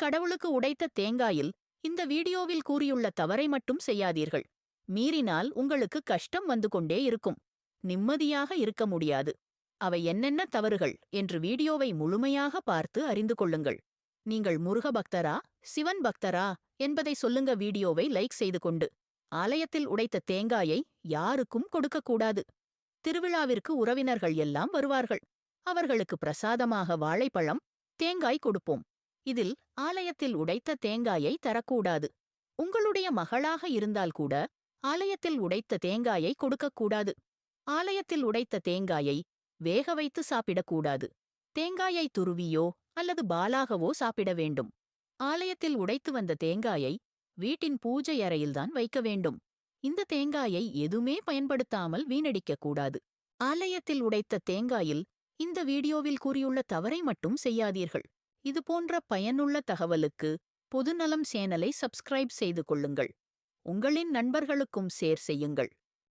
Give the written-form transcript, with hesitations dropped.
கடவுளுக்கு உடைத்த தேங்காயில் இந்த வீடியோவில் கூறியுள்ள தவறை மட்டும் செய்யாதீர்கள். மீறினால் உங்களுக்கு கஷ்டம் வந்து கொண்டே இருக்கும். நிம்மதியாக இருக்க முடியாது. அவை என்னென்ன தவறுகள் என்று வீடியோவை முழுமையாக பார்த்து அறிந்து கொள்ளுங்கள். நீங்கள் முருக பக்தரா, சிவன் பக்தரா என்பதை சொல்லுங்க. வீடியோவை லைக் செய்து கொண்டு ஆலயத்தில் உடைத்த தேங்காயை யாருக்கும் கொடுக்கக்கூடாது. திருவிழாவிற்கு உறவினர்கள் எல்லாம் வருவார்கள். அவர்களுக்கு பிரசாதமாக வாழைப்பழம், தேங்காய் கொடுப்போம். இதில் ஆலயத்தில் உடைத்த தேங்காயை தரக்கூடாது. உங்களுடைய மகளாக இருந்தால் கூட ஆலயத்தில் உடைத்த தேங்காயை கொடுக்கக்கூடாது. ஆலயத்தில் உடைத்த தேங்காயை வேக வைத்து சாப்பிடக்கூடாது. தேங்காயை துருவியோ அல்லது பாலாகவோ சாப்பிட வேண்டும். ஆலயத்தில் உடைத்து வந்த தேங்காயை வீட்டின் பூஜை அறையில்தான் வைக்க வேண்டும். இந்த தேங்காயை எதுவுமே பயன்படுத்தாமல் வீணடிக்கக் கூடாது. ஆலயத்தில் உடைத்த தேங்காயில் இந்த வீடியோவில் கூறியுள்ள தவறை மட்டும் செய்யாதீர்கள். இதுபோன்ற பயனுள்ள தகவலுக்கு பொதுநலம் சேனலை சப்ஸ்கிரைப் செய்து கொள்ளுங்கள். உங்களின் நண்பர்களுக்கும் ஷேர் செய்யுங்கள்.